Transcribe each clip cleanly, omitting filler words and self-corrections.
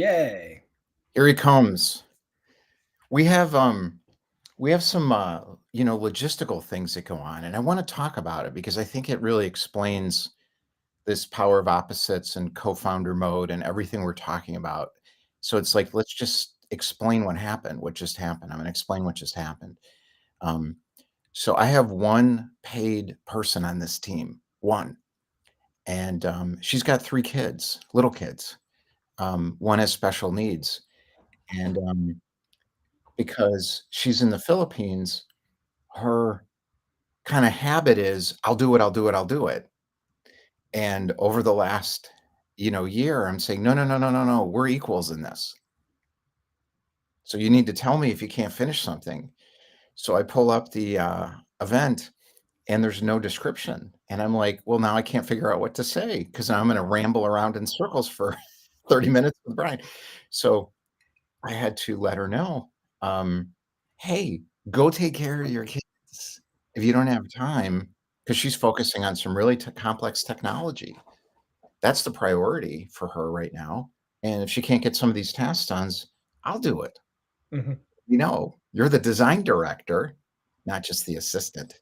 Yay. Here he comes. We have we have some logistical things that go on, and I want to talk about it because I think it really explains this power of opposites and co-founder mode and everything we're talking about. So it's like let's just explain what just happened. I'm going to explain what just happened. Um, so I have one paid person on this team, one, and she's got three kids, little kids. One has special needs, and because she's in the Philippines, her kind of habit is, "I'll do it, I'll do it, I'll do it." And over the last, year, I'm saying, "No, no, no, no, no, no, we're equals in this. So you need to tell me if you can't finish something." So I pull up the, event, and there's no description, and I'm like, "Well, now I can't figure out what to say because I'm gonna ramble around in circles for 30 minutes with Brian." So I had to let her know, um, "Hey, go take care of your kids if you don't have time," because she's focusing on some really complex technology. That's the priority for her right now, and if she can't get some of these tasks done, I'll do it. Mhm. You're the design director, not just the assistant.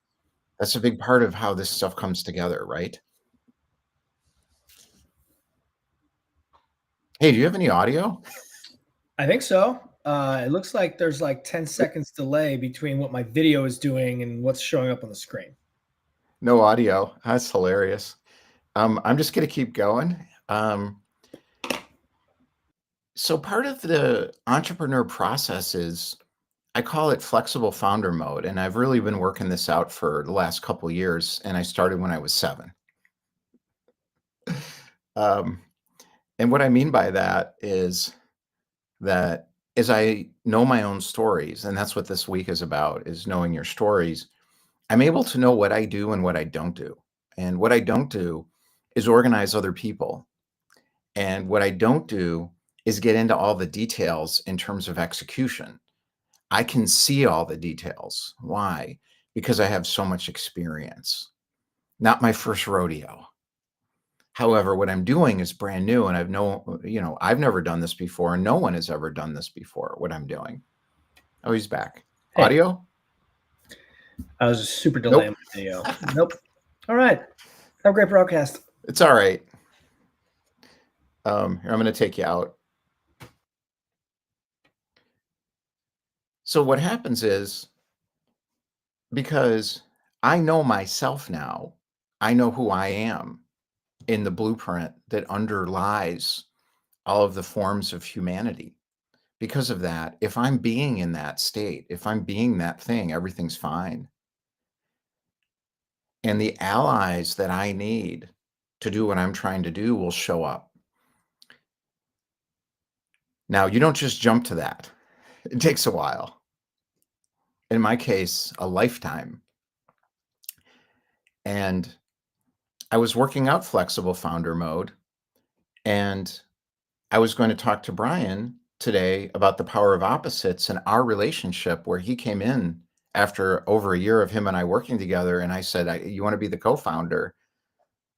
That's a big part of how this stuff comes together, right? Hey, do you have any audio? I think so. It looks like there's like 10 seconds delay between what my video is doing and what's showing up on the screen. No audio. That's hilarious. I'm just gonna keep going. So part of the entrepreneur process is I call it flexible founder mode, and I've really been working this out for the last couple years, and I started when I was 7. Um, and what I mean by that is that as I know my own stories, and that's what this week is about, is knowing your stories, I'm able to know what I do and what I don't do. And what I don't do is organize other people. And what I don't do is get into all the details in terms of execution. I can see all the details. Why? Because I have so much experience. Not my first rodeo. However, what I'm doing is brand new and I've never done this before and no one has ever done this before, what I'm doing. Oh, he's back. Hey, Audio? I was a super delay Nope. in my video. Nope. All right. Have a great broadcast. It's all right. Here, I'm going to take you out. So what happens is because I know myself now, I know who I am in the blueprint that underlies all of the forms of humanity. Because of that, if I'm being in that state, if I'm being that thing, everything's fine. And the allies that I need to do what I'm trying to do will show up. Now, you don't just jump to that. It takes a while. In my case, a lifetime. And I was working out flexible founder mode, and I was going to talk to Brian today about the power of opposites and our relationship, where he came in after over a year of him and I working together. And I said, "You want to be the co-founder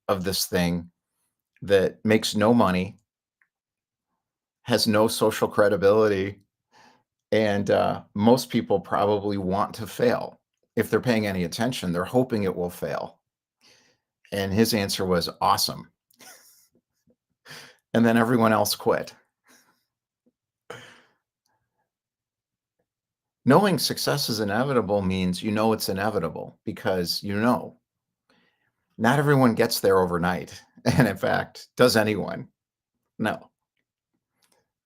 of this thing that makes no money, has no social credibility, and most people probably want to fail. If they're paying any attention, they're hoping it will fail." And his answer was awesome. And then everyone else quit. Knowing success is inevitable means you know it's inevitable because not everyone gets there overnight. And in fact, does anyone? No.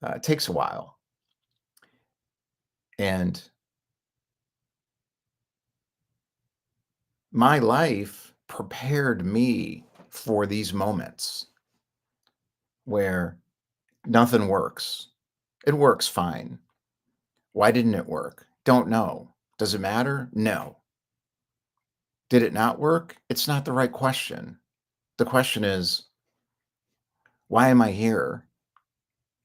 It takes a while. And my life prepared me for these moments where nothing works. It works fine. Why didn't it work? Don't know. Does it matter? No. Did it not work? It's not the right question. The question is, why am I here?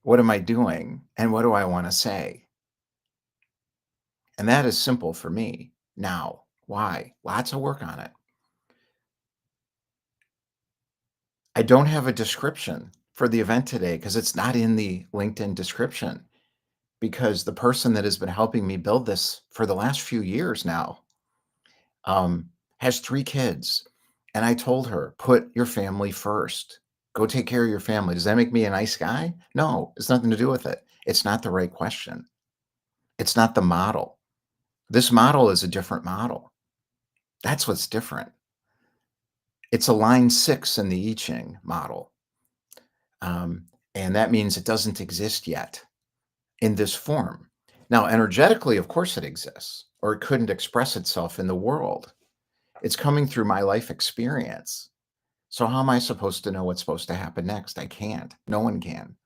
What am I doing? And what do I want to say? And that is simple for me now. Why? Lots of work on it. I don't have a description for the event today because it's not in the LinkedIn description because the person that has been helping me build this for the last few years now um, has 3 kids. And I told her, put your family first. Go take care of your family. Does that make me a nice guy? No, it's nothing to do with it. It's not the right question. It's not the model. This model is a different model. That's what's different. It's a line 6 in the I Ching model. And that means it doesn't exist yet in this form. Now, energetically, of course it exists, or it couldn't express itself in the world. It's coming through my life experience. So how am I supposed to know what's supposed to happen next? I can't. No one can.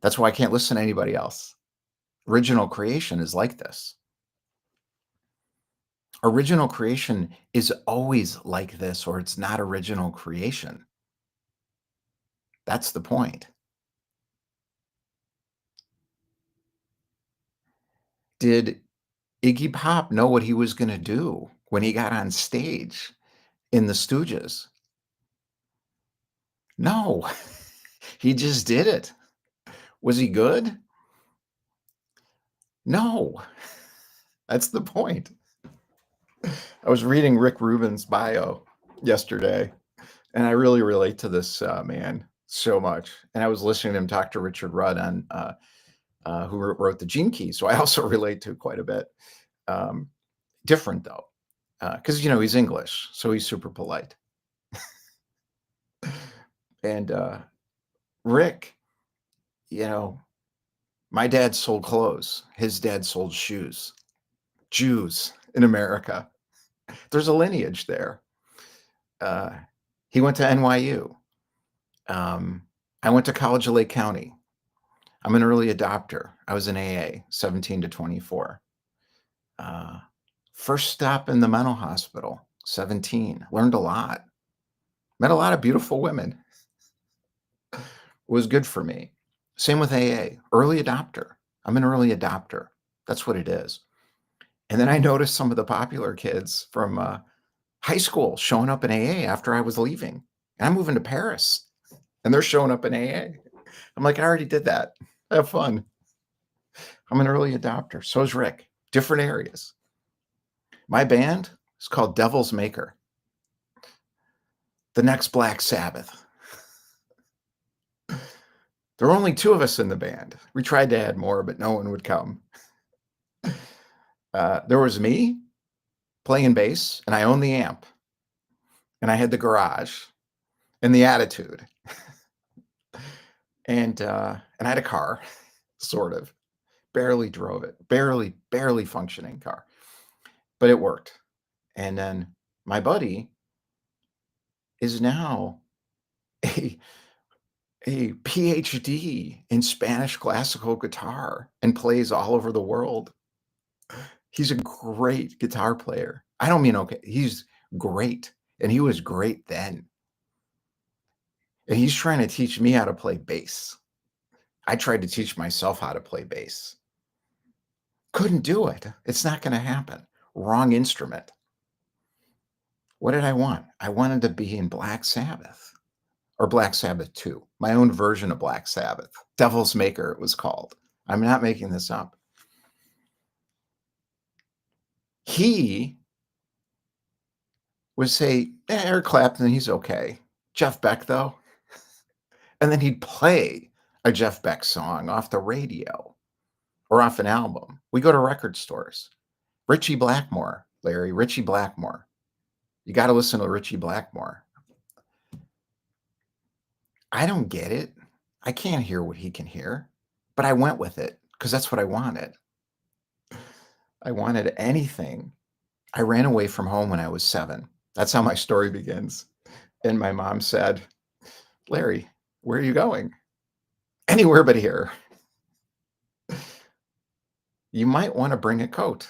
That's why I can't listen to anybody else. Original creation is like this. Original creation is always like this, or it's not original creation. That's the point. Did Iggy Pop know what he was going to do when he got on stage in the Stooges? No, he just did it. Was he good? No, that's the point. I was reading Rick Rubin's bio yesterday, and I really relate to this man so much. And I was listening to him talk to Richard Rudd on who wrote the Gene Key, so I also relate to quite a bit. Um, Different though, because he's English, so he's super polite. And Rick, you know, my dad sold clothes. His dad sold shoes. Jews in America. There's a lineage there. Uh, he went to NYU. I went to college of Lake County. I'm an early adopter. I was in AA, 17 to 24. Uh, First stop in the mental hospital, 17. Learned a lot. Met a lot of beautiful women. It was good for me. Same with AA, early adopter. I'm an early adopter. That's what it is. And then I noticed some of the popular kids from high school showing up in AA after I was leaving. And I'm moving to Paris, and they're showing up in AA. I'm like, I already did that. Have fun. I'm an early adopter. So is Rick. Different areas. My band is called Devil's Maker. The next Black Sabbath. There were only 2 of us in the band. We tried to add more, but no one would come. There was me playing bass, and I owned the amp, and I had the garage and the attitude, and I had a car, sort of. Barely drove it, barely functioning car, but it worked. And then my buddy is now a PhD in Spanish classical guitar and plays all over the world. He's a great guitar player. I don't mean okay, he's great, and he was great then. And he's trying to teach me how to play bass. I tried to teach myself how to play bass. Couldn't do it. It's not going to happen. Wrong instrument. What did I want? I wanted to be in Black Sabbath or Black Sabbath 2, my own version of Black Sabbath. Devil's Maker, it was called. I'm not making this up. He would say, Eric Clapton, he's okay. Jeff Beck, though. And then he'd play a Jeff Beck song off the radio or off an album. We go to record stores. Richie Blackmore, Larry, Richie Blackmore. You got to listen to Richie Blackmore. I don't get it. I can't hear what he can hear, but I went with it because that's what I wanted. I wanted anything. I ran away from home when I was 7. That's how my story begins. And my mom said, Larry, where are you going? Anywhere but here. You might want to bring a coat.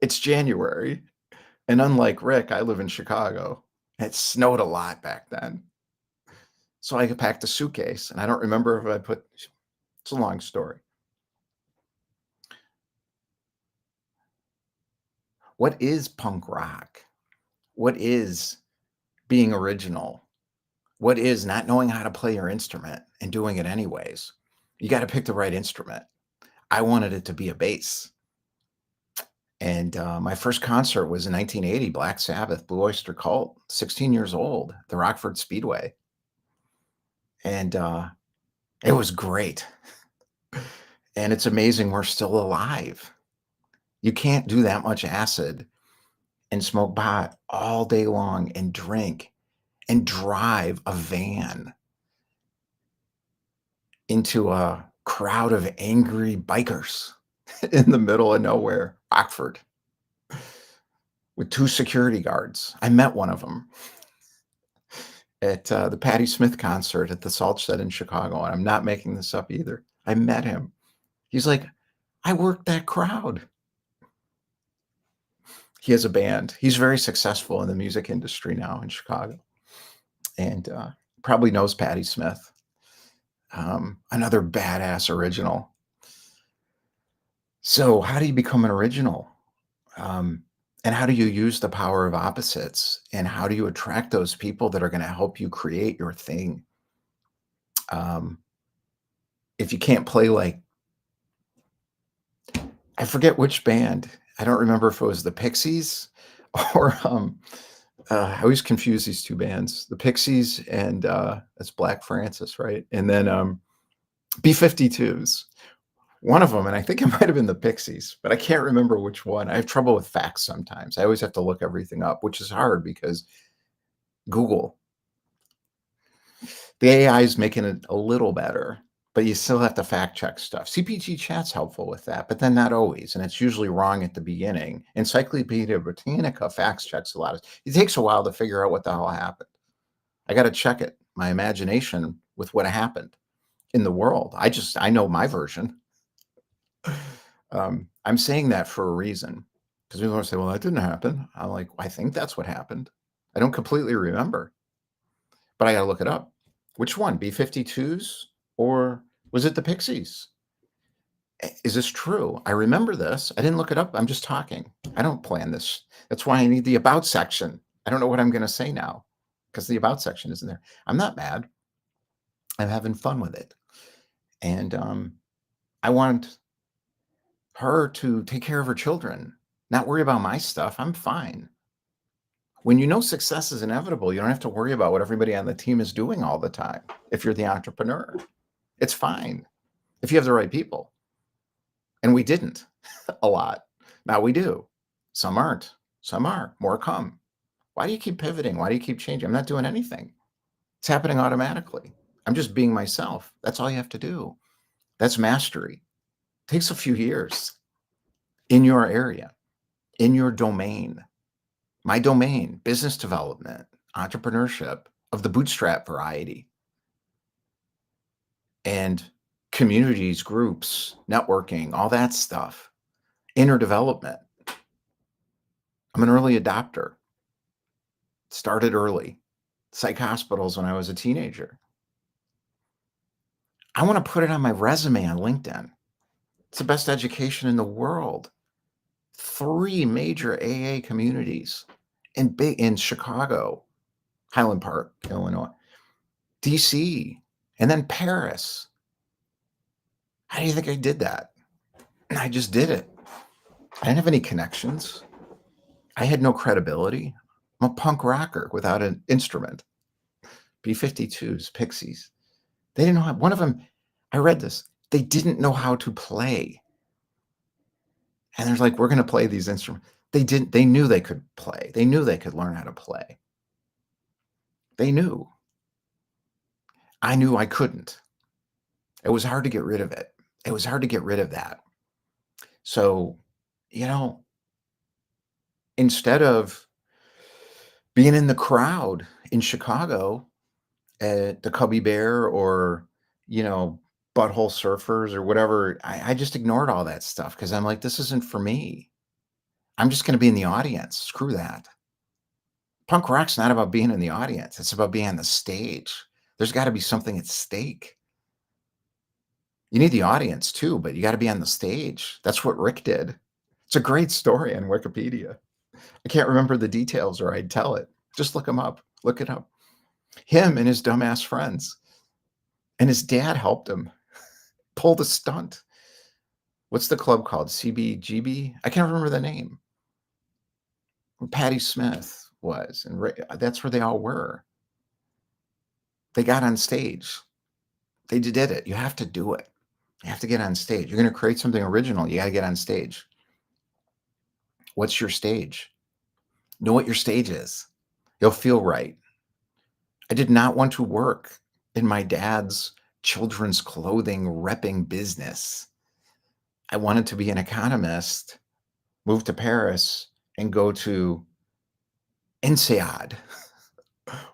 It's January. And unlike Rick, I live in Chicago. It snowed a lot back then. So I packed a suitcase, and I don't remember if I put, it's a long story. What is punk rock? What is being original? what is not knowing how to play your instrument and doing it anyways. You got to pick the right instrument. I wanted it to be a bass. And my first concert was in 1980, Black Sabbath, Blue Oyster Cult, 16 years old, the Rockford Speedway. And it was great. And it's amazing we're still alive. You can't do that much acid and smoke pot all day long and drink and drive a van into a crowd of angry bikers in the middle of nowhere, Rockford, with 2 security guards. I met one of them at the Patti Smith concert at the Salt Shed in Chicago, and I'm not making this up either. I met him. He's like, "I worked that crowd." He has a band. He's very successful in the music industry now in Chicago, and probably knows Patti Smith, another badass original. So, how do you become an original? Um, and how do you use the power of opposites? And how do you attract those people that are going to help you create your thing? Um, if you can't play like, I forget which band. I don't remember if it was the Pixies or I always confuse these 2 bands, the Pixies and that's Black Francis, right? And then B-52s. One of them, and I think it might have been the Pixies, but I can't remember which one. I have trouble with facts sometimes. I always have to look everything up, which is hard because Google, the AI is making it a little better, but you still have to fact check stuff. CPG chat's helpful with that, but then not always, and it's usually wrong at the beginning. Encyclopedia Britannica fact checks a lot. It takes a while to figure out what the hell happened. I got to check it, my imagination with what happened in the world. I know my version. I'm saying that for a reason because people say, "Well, that didn't happen." I'm like, "I think that's what happened." I don't completely remember, but I got to look it up. Which one? B-52s or was it the Pixies? Is this true? I remember this. I didn't look it up. I'm just talking. I don't plan this. That's why I need the about section. I don't know what I'm going to say now because the about section isn't there. I'm not mad. I'm having fun with it. And I want her to take care of her children, not worry about my stuff. I'm fine. When you know success is inevitable, you don't have to worry about what everybody on the team is doing all the time. If you're the entrepreneur, it's fine if you have the right people. And we didn't a lot. Now we do. Some aren't. Some are. More come. Why do you keep pivoting? Why do you keep changing? I'm not doing anything. It's happening automatically. I'm just being myself. That's all you have to do. That's mastery. It takes a few years in your area, in your domain. My domain, business development, entrepreneurship of the bootstrap variety, and communities, groups, networking, all that stuff, inner development. I'm an early adopter. Started early. Psych hospitals when I was a teenager. I want to put it on my resume on LinkedIn. It's the best education in the world. 3 major AA communities in Chicago, Highland Park, Illinois, DC, and then Paris. How do you think I did that? I just did it. I didn't have any connections. I had no credibility. I'm a punk rocker without an instrument. B-52s, Pixies. They didn't know how, one of them, I read this, they didn't know how to play. And they're like, we're going to play these instruments. They knew they could play. They knew they could learn how to play. They knew. I knew I couldn't. It was hard to get rid of it. It was hard to get rid of that. So, you know, instead of being in the crowd in Chicago at the Cubby Bear or, you know, Butthole Surfers or whatever, I just ignored all that stuff because I'm like, this isn't for me. I'm just going to be in the audience. Screw that. Punk rock's not about being in the audience. It's about being on the stage. There's got to be something at stake. You need the audience too, but you got to be on the stage. That's what Rick did. It's a great story on Wikipedia. I can't remember the details or I'd tell it. Just look them up. Look it up. Him and his dumbass friends. And his dad helped him pull the stunt. What's the club called? CBGB? I can't remember the name. Where Patti Smith was, and that's where they all were. They got on stage. They did it. You have to do it. You have to get on stage. You're going to create something original. You got to get on stage. What's your stage? Know what your stage is. You'll feel right. I did not want to work in my dad's children's clothing repping business. I wanted to be an economist, move to Paris, and go to INSEAD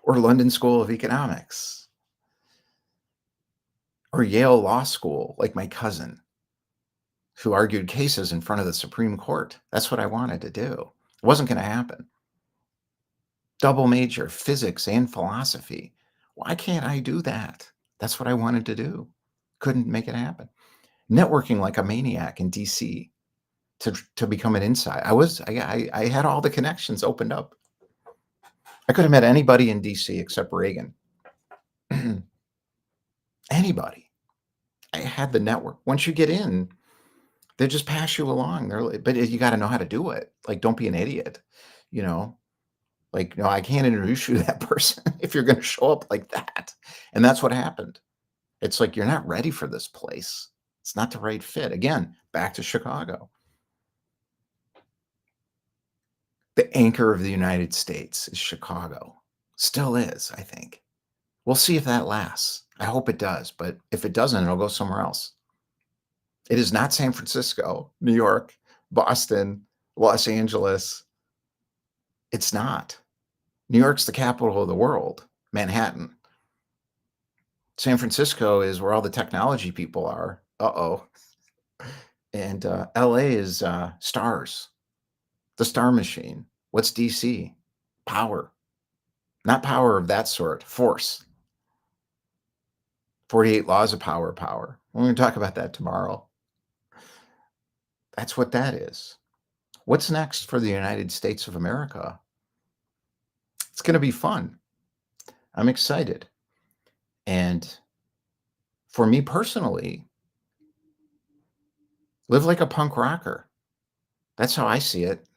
or London School of Economics or Yale Law School, like my cousin, who argued cases in front of the Supreme Court. That's what I wanted to do. It wasn't going to happen. Double major, physics and philosophy. Why can't I do that? That's what I wanted to do. Couldn't make it happen. Networking like a maniac in DC to become an insider. I had all the connections opened up. I could have met anybody in DC except Reagan. Anybody. I had the network. Once you get in, they just pass you along. But you got to know how to do it. Like, don't be an idiot. You know, like, no, I can't introduce you to that person if you're going to show up like that. And that's what happened. It's like, you're not ready for this place. It's not the right fit. Again, back to Chicago. The anchor of the United States is Chicago. Still is, I think. We'll see if that lasts. I hope it does. But if it doesn't, it'll go somewhere else. It is not San Francisco, New York, Boston, Los Angeles. It's not. New York's the capital of the world, Manhattan. San Francisco is where all the technology people are. Uh-oh. And LA is stars, the star machine. What's DC? Power. Not power of that sort, force. 48 laws of power, power. We're going to talk about that tomorrow. That's what that is. What's next for the United States of America? It's going to be fun. I'm excited. And for me personally, live like a punk rocker. That's how I see it.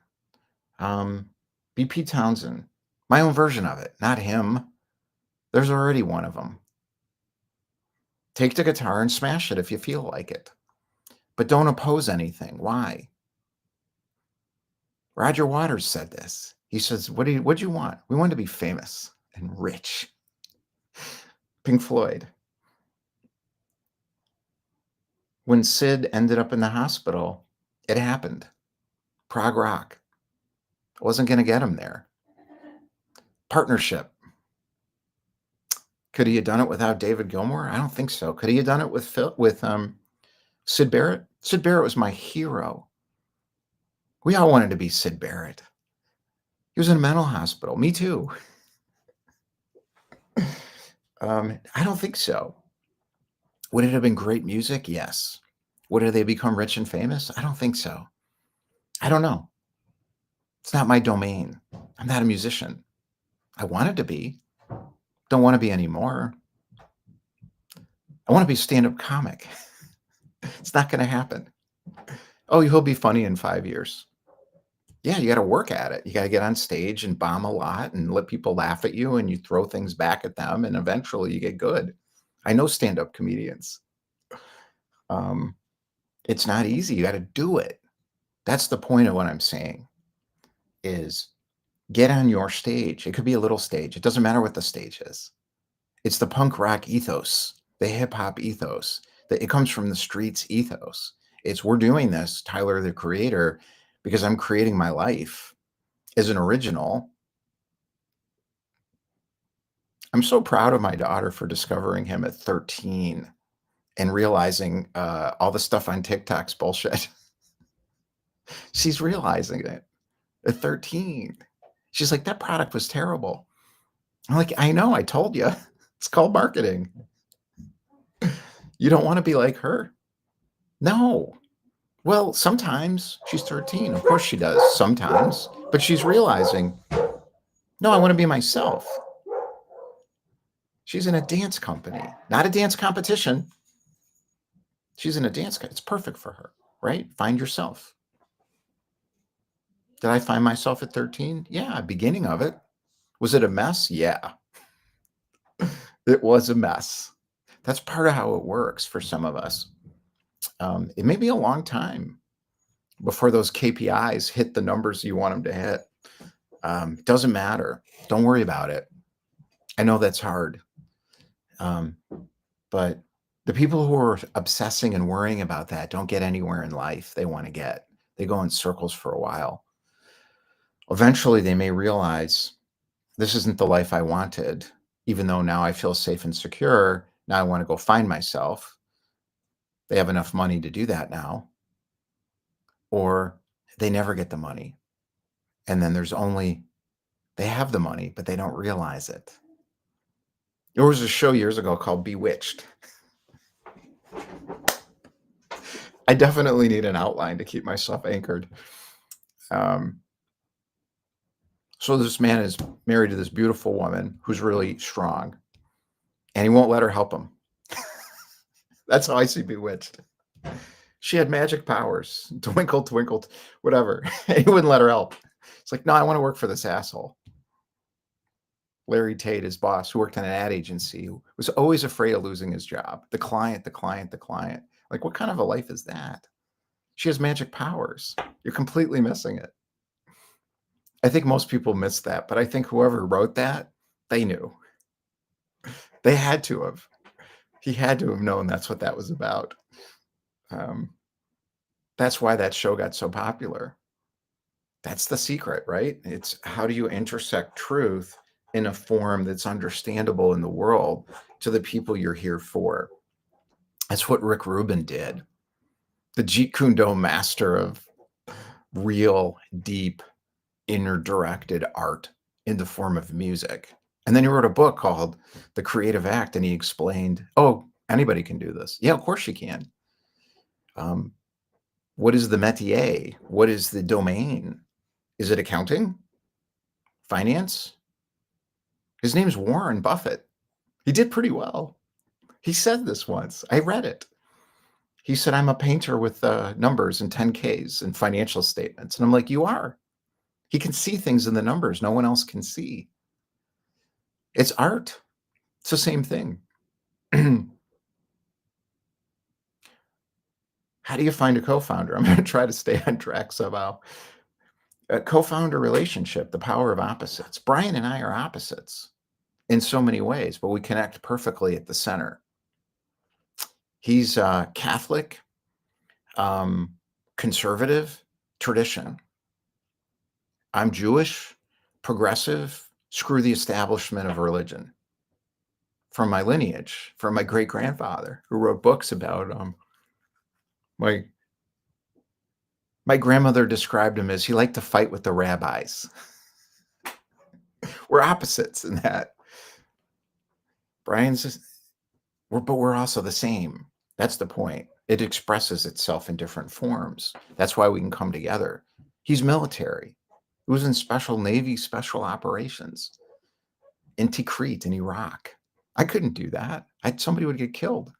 Be Pete Townsend. My own version of it, not him. There's already one of them. Take the guitar and smash it if you feel like it. But don't oppose anything. Why? Roger Waters said this. He says, what do you want? We want to be famous and rich. Pink Floyd. When Sid ended up in the hospital, it happened. Prog rock. I wasn't going to get him there. Partnership. Could he have done it without David Gilmour? I don't think so. Could he have done it with Sid Barrett? Sid Barrett was my hero. We all wanted to be Sid Barrett. He was in a mental hospital. Me too. I don't think so. Would it have been great music? Yes. Would they become rich and famous? I don't think so. I don't know. It's not my domain. I'm not a musician. I wanted to be. Don't want to be anymore. I want to be a stand-up comic. It's not going to happen. Oh, he'll be funny in 5 years. Yeah, you got to work at it. You got to get on stage and bomb a lot and let people laugh at you, and you throw things back at them, and eventually you get good. I know stand-up comedians. It's not easy. You got to do it. That's the point of what I'm saying is get on your stage. It could be a little stage. It doesn't matter what the stage is. It's the punk rock ethos, the hip hop ethos. It comes from the streets ethos. It's we're doing this, Tyler, the creator, because I'm creating my life as an original. I'm so proud of my daughter for discovering him at 13 and realizing all the stuff on TikTok's bullshit. She's realizing it at 13. She's like, that product was terrible. I'm like, I know, I told you. It's called marketing. You don't want to be like her. No. Well, sometimes she's 13. Of course she does sometimes, but she's realizing, no, I want to be myself. She's in a dance company, not a dance competition. She's in a dance. It's perfect for her, right? Find yourself. Did I find myself at 13? Yeah, beginning of it. Was it a mess? Yeah, it was a mess. That's part of how it works for some of us. It may be a long time before those KPIs hit the numbers you want them to hit. Doesn't matter. Don't worry about it. I know that's hard. But the people who are obsessing and worrying about that don't get anywhere in life they want to get. They go in circles for a while. Eventually, they may realize this isn't the life I wanted, even though now I feel safe and secure. Now I want to go find myself. They have enough money to do that now. Or they never get the money. And then they have the money, but they don't realize it. There was a show years ago called Bewitched. I definitely need an outline to keep myself anchored. So this man is married to this beautiful woman who's really strong, and he won't let her help him. That's how I see Bewitched. She had magic powers, twinkle, twinkle, whatever. He wouldn't let her help. It's like, no, I want to work for this asshole. Larry Tate, his boss, who worked in an ad agency, who was always afraid of losing his job. The client, the client, the client. Like, what kind of a life is that? She has magic powers. You're completely missing it. I think most people miss that, but I think whoever wrote that, they knew. They had to have. He had to have known that's what that was about. That's why that show got so popular. That's the secret, right? It's how do you intersect truth in a form that's understandable in the world to the people you're here for? That's what Rick Rubin did. The Jeet Kune Do master of real, deep, inner-directed art in the form of music. And then he wrote a book called The Creative Act, and he explained, oh, anybody can do this. Yeah, of course you can. What is the métier? What is the domain? Is it accounting? Finance? His name's Warren Buffett. He did pretty well. He said this once. I read it. He said, I'm a painter with numbers and 10Ks and financial statements. And I'm like, you are. He can see things in the numbers no one else can see. It's art. It's the same thing. How do you find a co-founder? I'm going to try to stay on track somehow. A co-founder relationship, the power of opposites. Brian and I are opposites in so many ways, but we connect perfectly at the center. He's Catholic, conservative, tradition. I'm Jewish, progressive, screw the establishment of religion. From my lineage, from my great-grandfather, who wrote books about my grandmother described him as he liked to fight with the rabbis. We're opposites in that. But we're also the same. That's the point. It expresses itself in different forms. That's why we can come together. He's military. He was in special Navy special operations in Tikrit in Iraq. I couldn't do that. Somebody would get killed.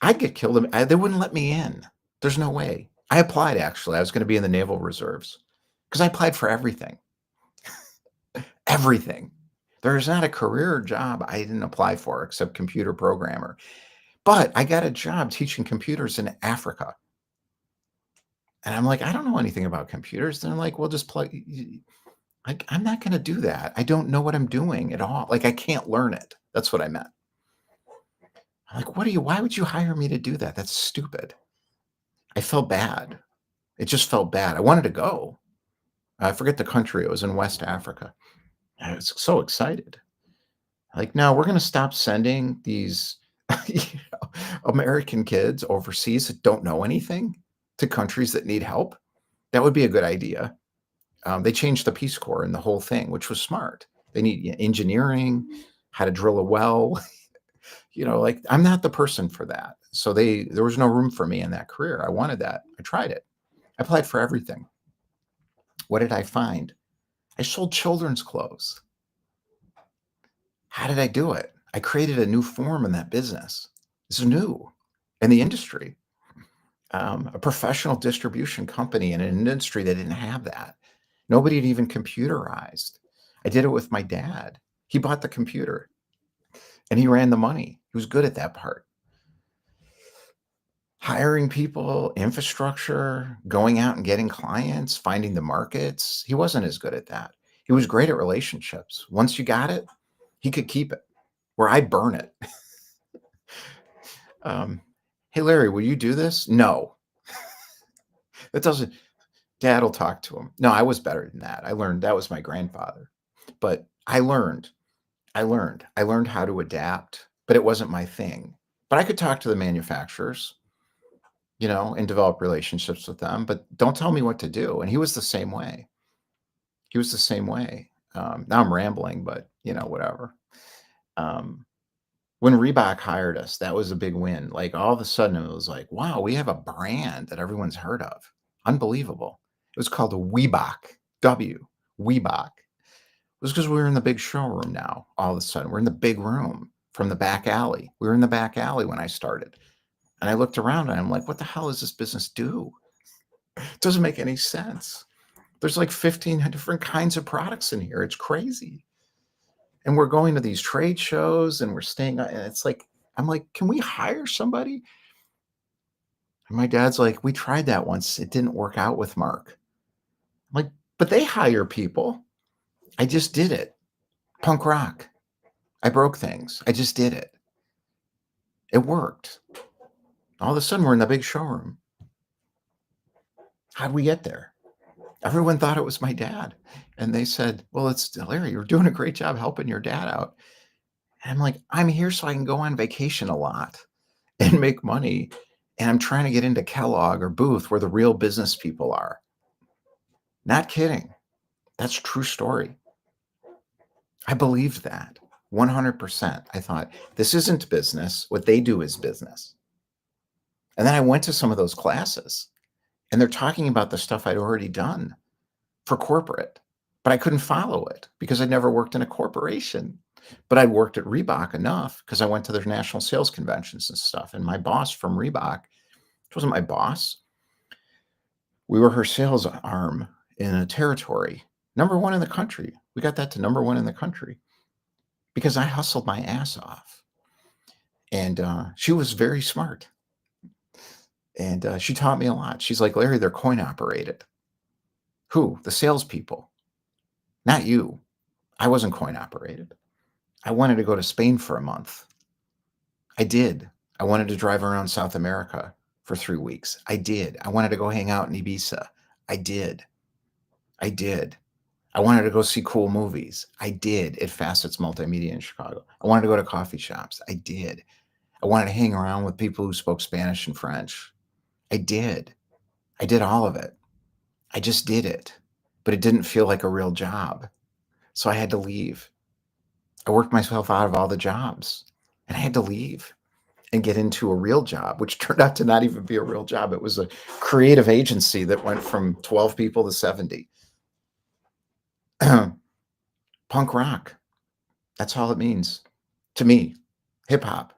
I'd get killed. They wouldn't let me in. There's no way. I applied, actually. I was going to be in the Naval Reserves because I applied for everything. Everything. There's not a career job I didn't apply for except computer programmer. But I got a job teaching computers in Africa. And I'm like, I don't know anything about computers. They're like, well, just plug. Like, I'm not going to do that. I don't know what I'm doing at all. Like, I can't learn it. That's what I meant. I'm like, why would you hire me to do that? That's stupid. I felt bad. It just felt bad. I wanted to go. I forget the country. It was in West Africa. I was so excited. Like, no, we're going to stop sending these American kids overseas that don't know anything to countries that need help. That would be a good idea. They changed the Peace Corps and the whole thing, which was smart. They need engineering, how to drill a well. Like, I'm not the person for that. So there was no room for me in that career. I wanted that. I tried it. I applied for everything. What did I find? I sold children's clothes. How did I do it? I created a new form in that business. This is new in the industry. A professional distribution company in an industry that didn't have that. Nobody had even computerized. I did it with my dad. He bought the computer and he ran the money. He was good at that part. Hiring people, infrastructure, going out and getting clients, finding the markets. He wasn't as good at that. He was great at relationships. Once you got it, he could keep it, where I burn it. Hey, Larry, will you do this? No, that doesn't, dad will talk to him. No, I was better than that. I learned that was my grandfather, but I learned how to adapt, but it wasn't my thing. But I could talk to the manufacturers, and develop relationships with them, but don't tell me what to do. And he was the same way. He was the same way. Now I'm rambling, but whatever. Um, when Reebok hired us, that was a big win. Like all of a sudden it was like, wow, we have a brand that everyone's heard of. Unbelievable. It was called a Weebok. Weebok. It was because we were in the big showroom now. All of a sudden, we're in the big room from the back alley. We were in the back alley when I started. And I looked around and I'm like, what the hell does this business do? It doesn't make any sense. There's like 15 different kinds of products in here. It's crazy. And we're going to these trade shows and we're staying, and it's like, I'm like, can we hire somebody? And my dad's like, we tried that once. It didn't work out with Mark. I'm like, but they hire people. I just did it. Punk rock. I broke things. I just did it. It worked. All of a sudden, we're in the big showroom. How'd we get there? Everyone thought it was my dad. And they said, well, it's Larry, you're doing a great job helping your dad out. And I'm like, I'm here so I can go on vacation a lot and make money. And I'm trying to get into Kellogg or Booth where the real business people are. Not kidding. That's a true story. I believed that 100%. I thought, this isn't business. What they do is business. And then I went to some of those classes and they're talking about the stuff I'd already done for corporate, but I couldn't follow it because I'd never worked in a corporation. But I'd worked at Reebok enough because I went to their national sales conventions and stuff. And my boss from Reebok, which wasn't my boss, we were her sales arm in a territory, #1 in the country. We got that to #1 in the country because I hustled my ass off. And she was very smart. And she taught me a lot. She's like, Larry, they're coin operated. Who? The salespeople. Not you. I wasn't coin operated. I wanted to go to Spain for a month. I did. I wanted to drive around South America for 3 weeks. I did. I wanted to go hang out in Ibiza. I did. I did. I wanted to go see cool movies. I did at Facets Multimedia in Chicago. I wanted to go to coffee shops. I did. I wanted to hang around with people who spoke Spanish and French. I did. I did all of it. I just did it, but it didn't feel like a real job. So I had to leave. I worked myself out of all the jobs and I had to leave and get into a real job, which turned out to not even be a real job. It was a creative agency that went from 12 people to 70. Punk rock. That's all it means to me. Hip hop.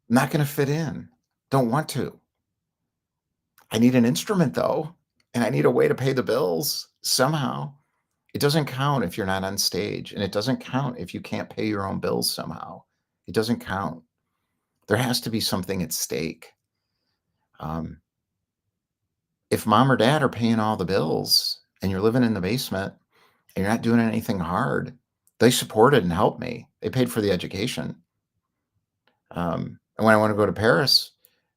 Not going to fit in. Don't want to. I need an instrument though, and I need a way to pay the bills somehow. It doesn't count if you're not on stage, and it doesn't count if you can't pay your own bills somehow. It doesn't count. There has to be something at stake. If mom or dad are paying all the bills and you're living in the basement and you're not doing anything hard, they supported and helped me. They paid for the education. And when I want to go to Paris,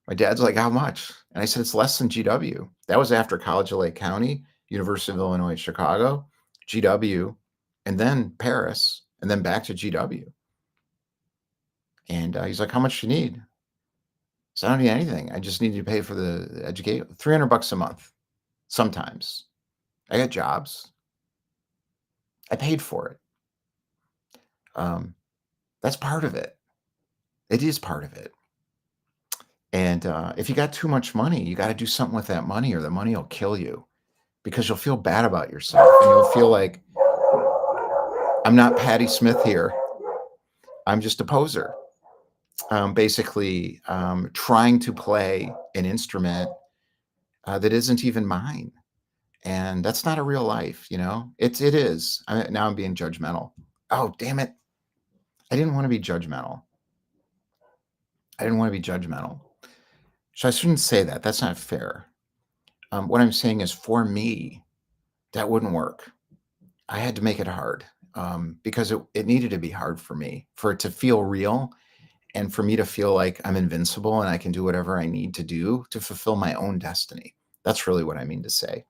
my dad's like, how much? And I said, it's less than GW. That was after College of Lake County, University of Illinois, Chicago, GW, and then Paris, and then back to GW. And he's like, how much do you need? So I don't need anything. I just need you to pay for the education, $300 a month. Sometimes I got jobs. I paid for it. That's part of it. It is part of it. And if you got too much money, you got to do something with that money or the money will kill you. because you'll feel bad about yourself and you'll feel like, I'm not Patti Smith here. I'm just a poser. Basically, trying to play an instrument that isn't even mine. And that's not a real life, you know? It is. Now I'm being judgmental. Oh, damn it. I didn't want to be judgmental. I didn't want to be judgmental. So I shouldn't say that. That's not fair. What I'm saying is, for me, that wouldn't work. I had to make it hard because it needed to be hard for me, for it to feel real, and for me to feel like I'm invincible and I can do whatever I need to do to fulfill my own destiny. That's really what I mean to say.